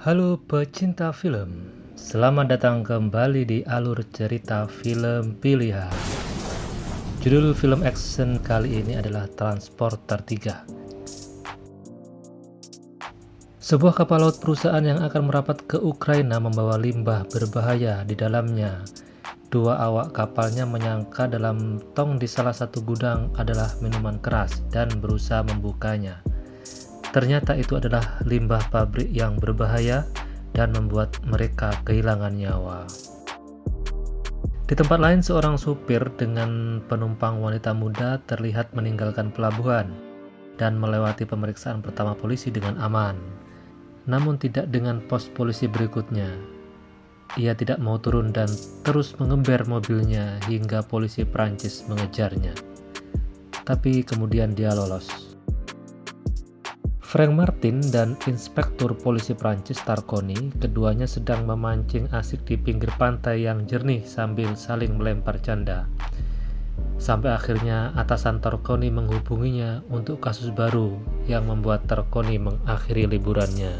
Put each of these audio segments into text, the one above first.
Halo pecinta film, selamat datang kembali di alur cerita film pilihan. Judul film action kali ini adalah Transporter 3. Sebuah kapal laut perusahaan yang akan merapat ke Ukraina membawa limbah berbahaya di dalamnya. Dua awak kapalnya menyangka dalam tong di salah satu gudang adalah minuman keras dan berusaha membukanya. Ternyata itu adalah limbah pabrik yang berbahaya dan membuat mereka kehilangan nyawa. Di tempat lain, seorang supir dengan penumpang wanita muda terlihat meninggalkan pelabuhan dan melewati pemeriksaan pertama polisi dengan aman. Namun tidak dengan pos polisi berikutnya. Ia tidak mau turun dan terus mengember mobilnya hingga polisi Prancis mengejarnya. Tapi kemudian dia lolos. Frank Martin dan Inspektur Polisi Prancis Tarconi, keduanya sedang memancing asik di pinggir pantai yang jernih sambil saling melempar canda. Sampai akhirnya atasan Tarconi menghubunginya untuk kasus baru yang membuat Tarconi mengakhiri liburannya.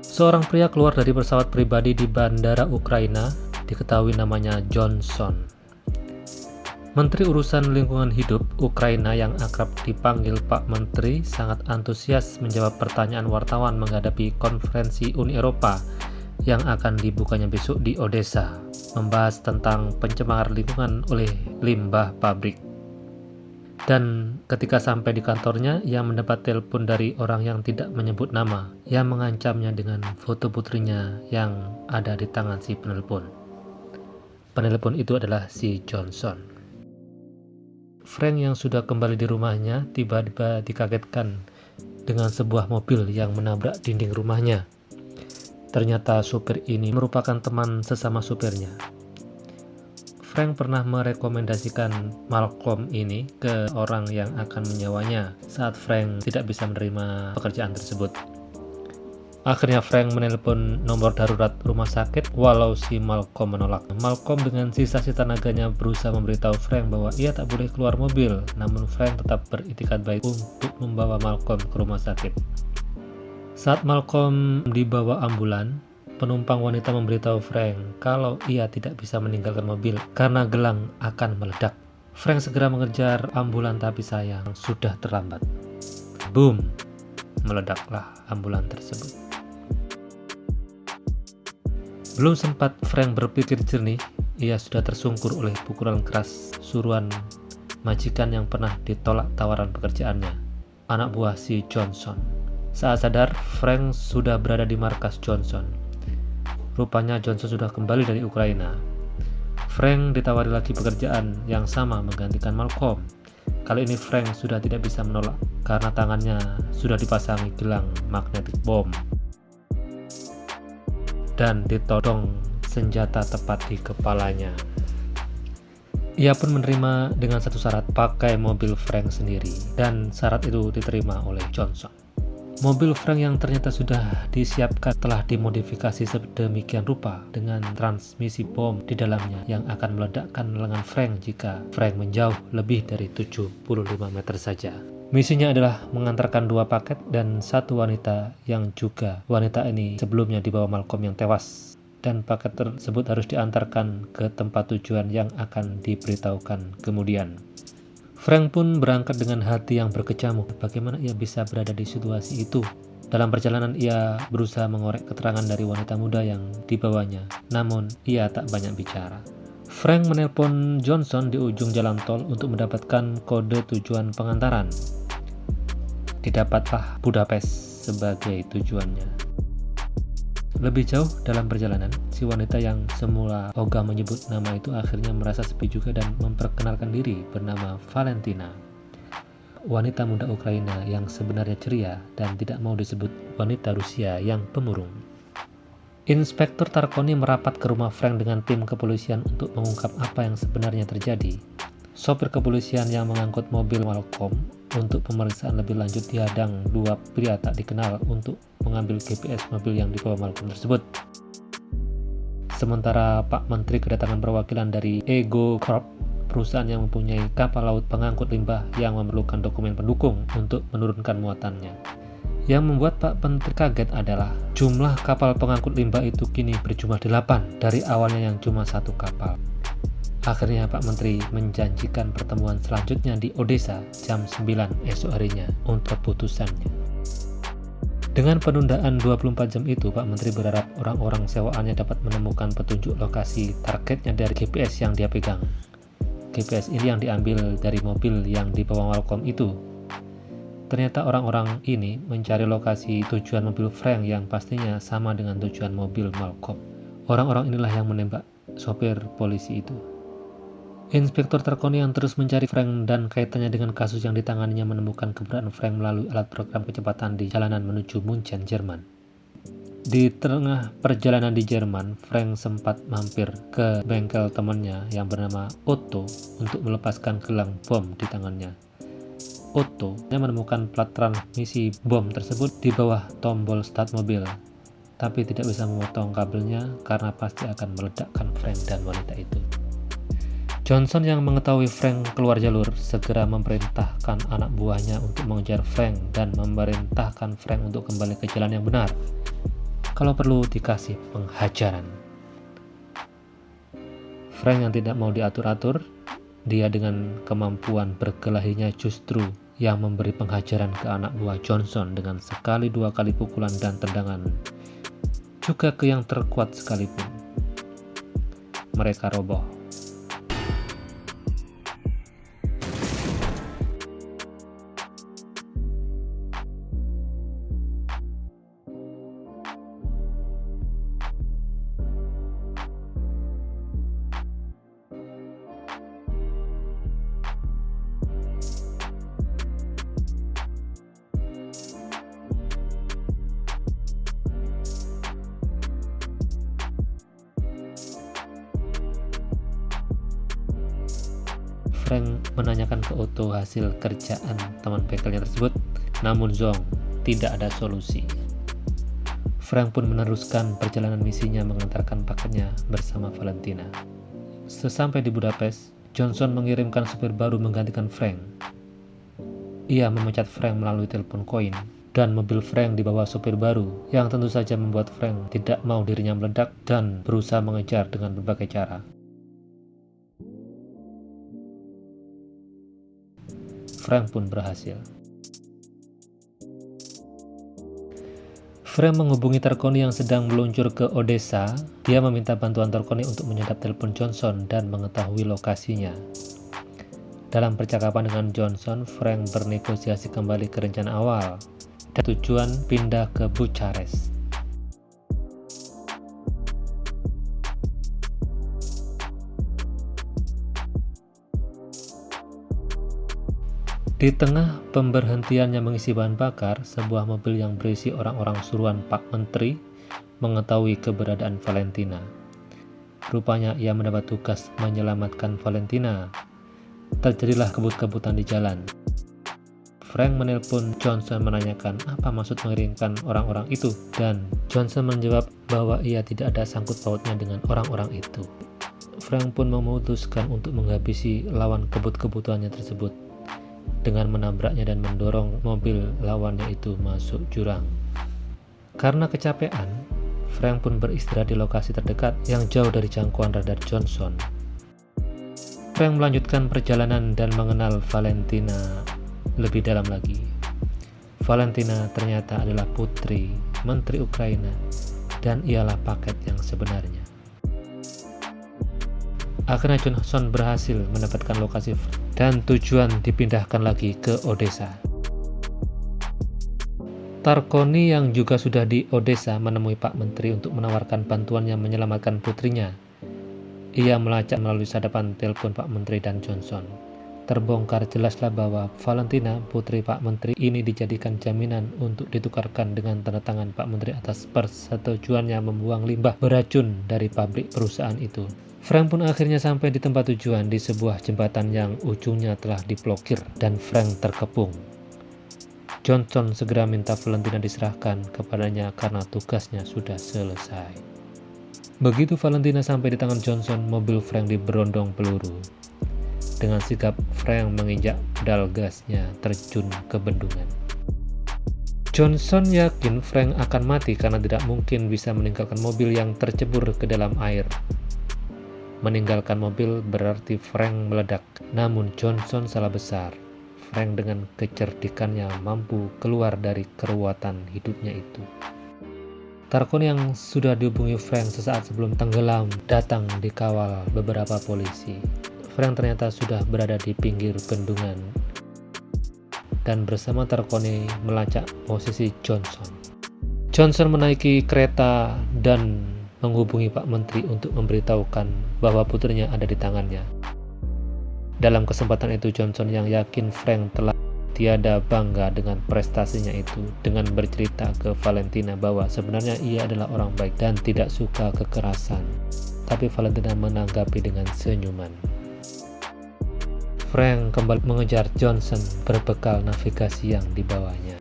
Seorang pria keluar dari pesawat pribadi di bandara Ukraina, diketahui namanya Johnson. Menteri Urusan Lingkungan Hidup Ukraina yang akrab dipanggil Pak Menteri sangat antusias menjawab pertanyaan wartawan menghadapi konferensi Uni Eropa yang akan dibukanya besok di Odessa, membahas tentang pencemaran lingkungan oleh limbah pabrik. Dan ketika sampai di kantornya, ia mendapat telepon dari orang yang tidak menyebut nama, yang mengancamnya dengan foto putrinya yang ada di tangan si penelpon. Penelpon itu adalah si Johnson. Frank yang sudah kembali di rumahnya tiba-tiba dikagetkan dengan sebuah mobil yang menabrak dinding rumahnya. Ternyata supir ini merupakan teman sesama supirnya. Frank pernah merekomendasikan Malcolm ini ke orang yang akan menyewanya saat Frank tidak bisa menerima pekerjaan tersebut. Akhirnya Frank menelpon nomor darurat rumah sakit walau si Malcolm menolak. Malcolm dengan sisa-sisa tenaganya berusaha memberitahu Frank bahwa ia tak boleh keluar mobil, namun Frank tetap beritikat baik untuk membawa Malcolm ke rumah sakit. Saat Malcolm dibawa ambulan, penumpang wanita memberitahu Frank kalau ia tidak bisa meninggalkan mobil karena gelang akan meledak. Frank segera mengejar ambulan tapi sayang sudah terlambat. Boom! Meledaklah ambulan tersebut. Belum sempat Frank berpikir jernih, ia sudah tersungkur oleh pukulan keras suruhan majikan yang pernah ditolak tawaran pekerjaannya, anak buah si Johnson. Saat sadar, Frank sudah berada di markas Johnson. Rupanya Johnson sudah kembali dari Ukraina. Frank ditawari lagi pekerjaan yang sama menggantikan Malcolm. Kali ini Frank sudah tidak bisa menolak karena tangannya sudah dipasangi gelang magnetic bomb dan ditodong senjata tepat di kepalanya. Ia pun menerima dengan satu syarat, pakai mobil Frank sendiri, dan syarat itu diterima oleh Johnson. Mobil Frank yang ternyata sudah disiapkan telah dimodifikasi sedemikian rupa dengan transmisi bom di dalamnya yang akan meledakkan lengan Frank jika Frank menjauh lebih dari 75 meter saja. Misinya adalah mengantarkan 2 paket dan 1 wanita yang juga wanita ini sebelumnya dibawa Malcolm yang tewas, dan paket tersebut harus diantarkan ke tempat tujuan yang akan diberitahukan kemudian. Frank pun berangkat dengan hati yang berkecamuk. Bagaimana ia bisa berada di situasi itu? Dalam perjalanan ia berusaha mengorek keterangan dari wanita muda yang dibawanya, namun ia tak banyak bicara. Frank menelpon Johnson di ujung jalan tol untuk mendapatkan kode tujuan pengantaran. Didapatlah Budapest sebagai tujuannya. Lebih jauh dalam perjalanan, si wanita yang semula ogah menyebut nama itu akhirnya merasa sepi juga dan memperkenalkan diri bernama Valentina. Wanita muda Ukraina yang sebenarnya ceria dan tidak mau disebut wanita Rusia yang pemurung. Inspektur Tarconi merapat ke rumah Frank dengan tim kepolisian untuk mengungkap apa yang sebenarnya terjadi. Sopir kepolisian yang mengangkut mobil Malcolm untuk pemeriksaan lebih lanjut dihadang 2 pria tak dikenal untuk mengambil GPS mobil yang dibawa Malcolm tersebut. Sementara Pak Menteri kedatangan perwakilan dari Ego Corp, perusahaan yang mempunyai kapal laut pengangkut limbah yang memerlukan dokumen pendukung untuk menurunkan muatannya. Yang membuat Pak Menteri kaget adalah jumlah kapal pengangkut limbah itu kini berjumlah 8 dari awalnya yang cuma 1 kapal. Akhirnya Pak Menteri menjanjikan pertemuan selanjutnya di Odessa jam 9 esok harinya untuk keputusannya. Dengan penundaan 24 jam itu, Pak Menteri berharap orang-orang sewaannya dapat menemukan petunjuk lokasi targetnya dari GPS yang dia pegang. GPS ini yang diambil dari mobil yang dibawa Malcolm itu. Ternyata orang-orang ini mencari lokasi tujuan mobil Frank yang pastinya sama dengan tujuan mobil Malcolm. Orang-orang inilah yang menembak sopir polisi itu. Inspektur Tarkoni yang terus mencari Frank dan kaitannya dengan kasus yang ditanganinya menemukan keberadaan Frank melalui alat program kecepatan di jalanan menuju Munchen, Jerman. Di tengah perjalanan di Jerman, Frank sempat mampir ke bengkel temannya yang bernama Otto untuk melepaskan gelang bom di tangannya. Otto menemukan plat transmisi bom tersebut di bawah tombol start mobil, tapi tidak bisa memotong kabelnya karena pasti akan meledakkan Frank dan wanita itu. Johnson yang mengetahui Frank keluar jalur segera memerintahkan anak buahnya untuk mengejar Frank dan memerintahkan Frank untuk kembali ke jalan yang benar. Kalau perlu dikasih penghajaran. Frank yang tidak mau diatur-atur, dia dengan kemampuan berkelahinya justru yang memberi penghajaran ke anak buah Johnson dengan sekali 2 kali pukulan dan tendangan, juga ke yang terkuat sekalipun. Mereka roboh. Frank menanyakan ke Otto hasil kerjaan teman bengkelnya tersebut, namun Zong tidak ada solusi. Frank pun meneruskan perjalanan misinya mengantarkan paketnya bersama Valentina. Sesampai di Budapest, Johnson mengirimkan supir baru menggantikan Frank. Ia memecat Frank melalui telepon koin, dan mobil Frank dibawa supir baru yang tentu saja membuat Frank tidak mau dirinya meledak dan berusaha mengejar dengan berbagai cara. Frank pun berhasil. Frank menghubungi Tarkoni yang sedang meluncur ke Odessa. Dia meminta bantuan Tarkoni untuk menyadap telepon Johnson dan mengetahui lokasinya. Dalam percakapan dengan Johnson, Frank bernegosiasi kembali ke rencana awal dan tujuan pindah ke Bucharest. Di tengah pemberhentiannya mengisi bahan bakar, sebuah mobil yang berisi orang-orang suruhan Pak Menteri mengetahui keberadaan Valentina. Rupanya ia mendapat tugas menyelamatkan Valentina. Terjadilah kebut-kebutan di jalan. Frank menelpon Johnson menanyakan apa maksud mengirimkan orang-orang itu, dan Johnson menjawab bahwa ia tidak ada sangkut pautnya dengan orang-orang itu. Frank pun memutuskan untuk menghabisi lawan kebut-kebutannya tersebut dengan menabraknya dan mendorong mobil lawannya itu masuk jurang. Karena kecapean, Frank pun beristirahat di lokasi terdekat yang jauh dari jangkauan radar Johnson. Frank melanjutkan perjalanan dan mengenal Valentina lebih dalam lagi. Valentina ternyata adalah putri Menteri Ukraina dan ialah paket yang sebenarnya. Akhirnya Johnson berhasil mendapatkan lokasi dan tujuan dipindahkan lagi ke Odessa. Tarkoni yang juga sudah di Odessa menemui Pak Menteri untuk menawarkan bantuannya menyelamatkan putrinya. Ia melacak melalui sadapan telepon Pak Menteri dan Johnson. Terbongkar jelaslah bahwa Valentina, putri Pak Menteri ini dijadikan jaminan untuk ditukarkan dengan tanda tangan Pak Menteri atas persetujuannya membuang limbah beracun dari pabrik perusahaan itu. Frank pun akhirnya sampai di tempat tujuan di sebuah jembatan yang ujungnya telah diblokir dan Frank terkepung. Johnson segera minta Valentina diserahkan kepadanya karena tugasnya sudah selesai. Begitu Valentina sampai di tangan Johnson, mobil Frank diberondong peluru. Dengan sigap Frank menginjak pedal gasnya terjun ke bendungan. Johnson yakin Frank akan mati karena tidak mungkin bisa meninggalkan mobil yang tercebur ke dalam air. Meninggalkan mobil berarti Frank meledak, namun Johnson salah besar. Frank dengan kecerdikannya mampu keluar dari keruatan hidupnya itu. Tarkoni yang sudah dihubungi Frank sesaat sebelum tenggelam datang dikawal beberapa polisi. Frank ternyata sudah berada di pinggir bendungan dan bersama Tarkoni melacak posisi Johnson. Johnson menaiki kereta dan menghubungi Pak Menteri untuk memberitahukan bahwa putrinya ada di tangannya. Dalam kesempatan itu Johnson yang yakin Frank telah tiada bangga dengan prestasinya itu dengan bercerita ke Valentina bahwa sebenarnya ia adalah orang baik dan tidak suka kekerasan. Tapi Valentina menanggapi dengan senyuman. Frank kembali mengejar Johnson berbekal navigasi yang dibawanya.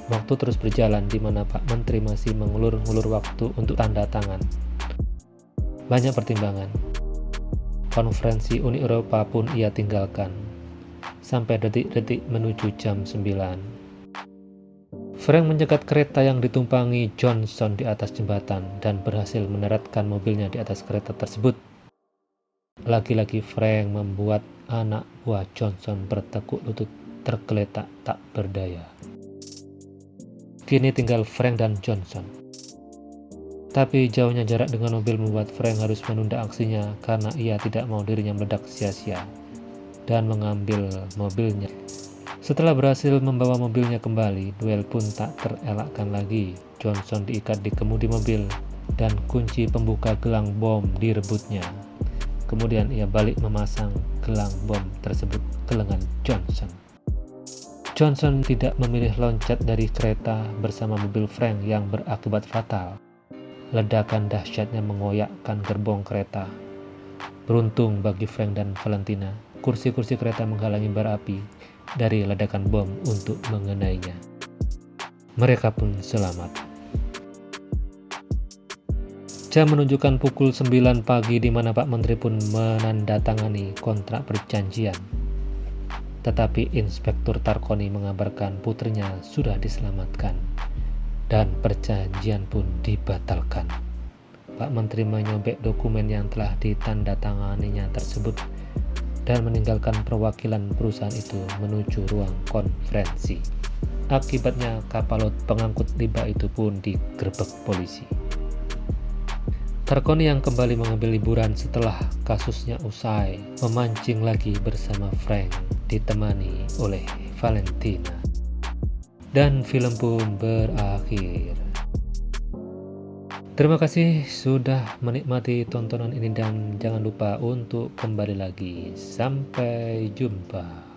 Waktu terus berjalan di mana Pak Menteri masih mengulur-ngulur waktu untuk tanda tangan. Banyak pertimbangan. Konferensi Uni Eropa pun ia tinggalkan. Sampai detik-detik menuju jam 9. Frank mencegat kereta yang ditumpangi Johnson di atas jembatan dan berhasil mendaratkan mobilnya di atas kereta tersebut. Lagi-lagi Frank membuat anak buah Johnson bertekuk lutut tergeletak tak berdaya. Kini tinggal Frank dan Johnson. Tapi jauhnya jarak dengan mobil membuat Frank harus menunda aksinya karena ia tidak mau dirinya meledak sia-sia dan mengambil mobilnya. Setelah berhasil membawa mobilnya kembali, duel pun tak terelakkan lagi. Johnson diikat di kemudi mobil dan kunci pembuka gelang bom direbutnya. Kemudian ia balik memasang gelang bom tersebut ke lengan Johnson. Johnson tidak memilih loncat dari kereta bersama mobil Frank yang berakibat fatal. Ledakan dahsyatnya mengoyakkan gerbong kereta. Beruntung bagi Frank dan Valentina, kursi-kursi kereta menghalangi bara api dari ledakan bom untuk mengenainya. Mereka pun selamat. Jam menunjukkan pukul 9 pagi di mana Pak Menteri pun menandatangani kontrak perjanjian. Tetapi Inspektur Tarkoni mengabarkan putrinya sudah diselamatkan dan perjanjian pun dibatalkan. Pak Menteri menyobek dokumen yang telah ditandatanganinya tersebut dan meninggalkan perwakilan perusahaan itu menuju ruang konferensi. Akibatnya kapal laut pengangkut limbah itu pun digerebek polisi. Tarkoni yang kembali mengambil liburan setelah kasusnya usai memancing lagi bersama Frank ditemani oleh Valentina. Dan film pun berakhir. Terima kasih sudah menikmati tontonan ini dan jangan lupa untuk kembali lagi. Sampai jumpa.